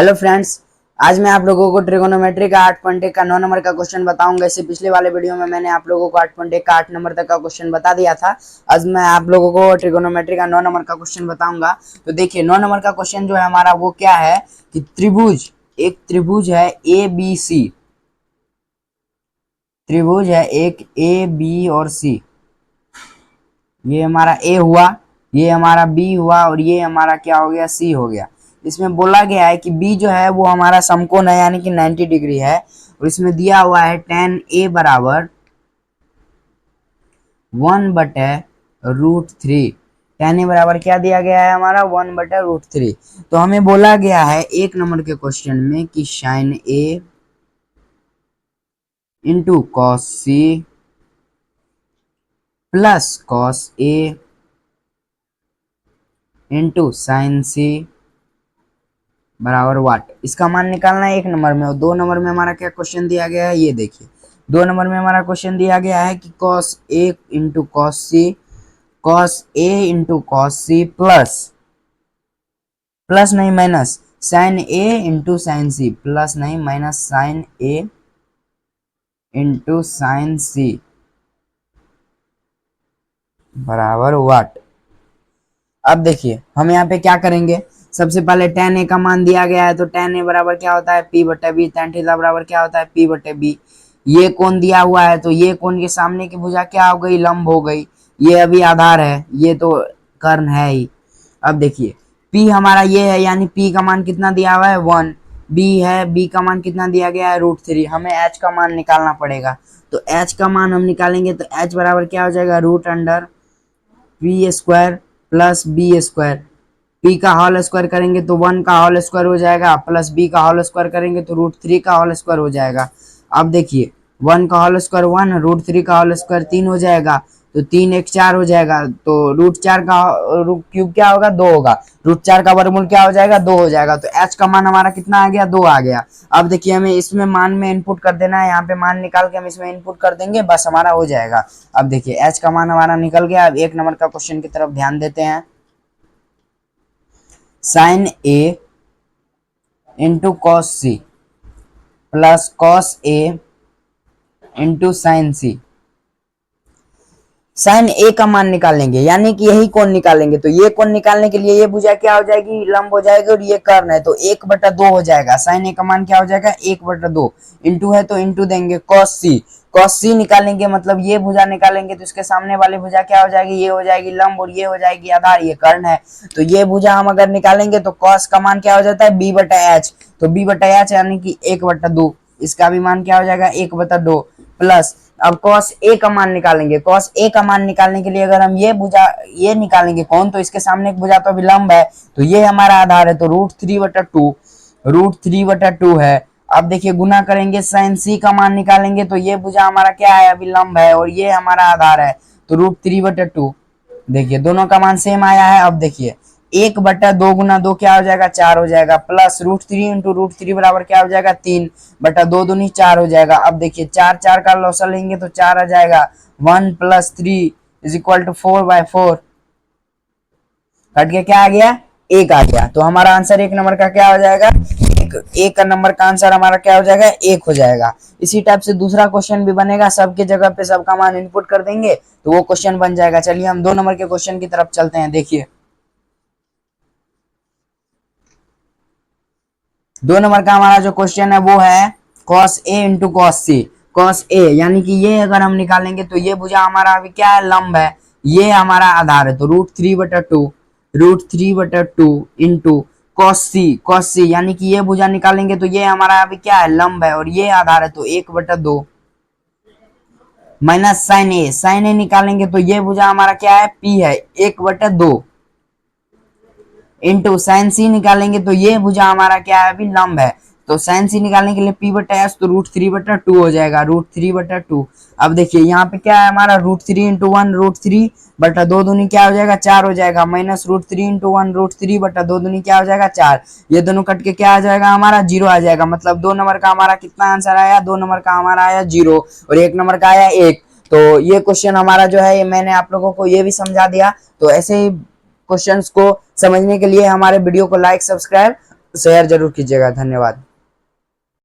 Hello friends, आज मैं आप लोगों को ट्रिगोनोमेट्री का 8.1 का 9 नंबर का क्वेश्चन बताऊंगा। इससे पिछले वाले वीडियो में मैंने आप लोगों को 8.1 का 8 नंबर तक का क्वेश्चन बता दिया था। आज मैं आप लोगों को ट्रिगोनोमेट्री का 9 नंबर का क्वेश्चन बताऊंगा। तो देखिए 9 नंबर का क्वेश्चन जो है हमारा वो क्या है कि एक त्रिभुज है ए बी सी। त्रिभुज है एक ए बी और सी। ये हमारा ए हुआ, ये हमारा बी हुआ और ये हमारा क्या हो गया, सी हो गया। इसमें बोला गया है कि बी जो है वो हमारा समकोण है यानी कि 90 डिग्री है। और इसमें दिया हुआ है tan a बराबर 1/√3। tan a बराबर क्या दिया गया है हमारा 1/√3। तो हमें बोला गया है एक नंबर के क्वेश्चन में कि sin a into cos c plus cos a into sine C बराबर वाट। इसका मान निकालना है एक नंबर में। और दो नंबर में हमारा क्या क्वेश्चन दिया गया है, ये देखिए। दो नंबर में हमारा क्वेश्चन दिया गया है कि cos a into cos a into cos c plus नहीं minus sin a into sine C, plus नहीं minus sin a into sine C बराबर वाट। अब देखिए हम यहाँ पे क्या करेंगे। सबसे पहले tan a का मान दिया गया है तो tan a बराबर क्या होता है p/b। tan थीटा बराबर क्या होता है p/b। ये कोण दिया हुआ है तो ये कोण के सामने की भुजा क्या हो गई, लंब हो गई। ये अभी आधार है, ये तो कर्ण है ही। अब देखिए p हमारा ये है यानी p का मान कितना दिया हुआ है 1। b है, b का मान कितना दिया गया है √3। हमें h का मान निकालना पड़ेगा। तो h का मान हम निकालेंगे तो h बराबर क्या हो जाएगा √p² प्लस b²। p का होल स्क्वायर करेंगे तो 1 का होल स्क्वायर हो जाएगा, प्लस b का होल स्क्वायर करेंगे तो √3 का होल स्क्वायर हो जाएगा। अब देखिए 1 का होल स्क्वायर 1, √3 का होल स्क्वायर 3 हो जाएगा। तो 3 1 4 हो जाएगा। तो √4 का क्यूब क्या होगा, 2 होगा। √4 का वर्गमूल क्या हो जाएगा, 2 हो जाएगा। तो h का मान हमारा कितना आ गया, 2 आ गया। अब देखिए हमें इसमें मान में इनपुट कर देना है। यहाँ पे मान निकाल के हम इसमें इनपुट कर देंगे, बस हमारा हो जाएगा। अब देखिए h का मान हमारा निकल गया। अब एक नंबर का क्वेश्चन की तरफ ध्यान देते हैं। sin a into cos C plus cos a into sine C. Sine A का मान निकालेंगे यानी कि यही कोण निकालेंगे। तो ये कोण निकालने के लिए ये भुजा क्या हो जाएगी, लंब हो जाएगी। और ये कर्ण है तो 1/2 हो जाएगा। साइन ए का मान क्या हो जाएगा 1/2। इंटू है तो इंटू देंगे कॉस सी। कॉस सी निकालेंगे मतलब ये भुजा निकालेंगे तो इसके सामने वाली भुजा क्या हो जाएगी, ये हो जाएगी लंब और ये हो जाएगी आधार, ये कर्ण है। तो ये भुजा हम अगर निकालेंगे तो कॉस का मान क्या हो जाता है b/h। तो b/h यानी कि 1/2। इसका भी मान क्या हो जाएगा 1/2 प्लस। अब cos a का मान निकालेंगे। cos a का मान निकालने के लिए अगर हम ये भुजा ये निकालेंगे कौन, तो इसके सामने एक भुजा तो अभी लंब है तो ये हमारा आधार है। तो √3/2 है। अब देखिए गुना करेंगे, sin c का मान निकालेंगे तो ये भुजा हमारा क्या है, अभी लंब है और ये हमारा आधार है। तो √3/2 देखिए दोनों का मान सेम आया है। अब देखिए 1/2 गुना 2 क्या हो जाएगा, 4 हो जाएगा। प्लस √3 इंटू √3 बराबर क्या हो जाएगा 3/2 दूनी 4 हो जाएगा। अब देखिए 4 4 का लॉसल लेंगे तो 4 आ जाएगा। 1 + 3 = 4/4 कट के क्या आ गया, 1 आ गया। तो हमारा आंसर एक नंबर का क्या हो जाएगा, एक नंबर का आंसर हमारा क्या हो जाएगा, 1 हो जाएगा। इसी टाइप से दूसरा क्वेश्चन भी बनेगा। सबके जगह पे सबका मान इनपुट कर देंगे तो वो क्वेश्चन बन जाएगा। चलिए हम 2 नंबर के क्वेश्चन की तरफ चलते हैं। देखिए 2 नंबर का हमारा जो क्वेश्चन है वो है cos a into cos c। cos a यानी कि ये अगर हम निकालेंगे तो ये भुजा हमारा अभी क्या है, लंब है। ये हमारा आधार है तो √3/2 इंटू cos c यानी कि ये भुजा निकालेंगे तो ये हमारा अभी क्या है, लंब है और ये आधार है तो 1/2 माइनस sin a निकालेंगे तो ये भुजा हमारा क्या है, p है 1/2 इंटू साइन सी निकालेंगे तो ये भुजा हमारा क्या है, अभी लंब है। तो साइन सी निकालने के लिए p/s तो √3/2 हो जाएगा, √3/2। अब देखिए यहाँ पे क्या है हमारा √3 इंटू 1 √3/2 दूनी क्या हो जाएगा, 4 हो जाएगा। माइनस √3 इंटू 1 √3/2 दूनी क्या हो जाएगा, 4। ये दोनों कट के क्या आ जाएगा हमारा, 0 आ जाएगा। मतलब 2 नंबर का हमारा कितना आंसर आया, 2 नंबर का हमारा आया 0 और 1 नंबर का आया 1। तो ये क्वेश्चन हमारा जो है मैंने आप लोगों को ये भी समझा दिया। तो ऐसे ही क्वेश्चंस को समझने के लिए हमारे वीडियो को लाइक सब्सक्राइब शेयर जरूर कीजिएगा। धन्यवाद।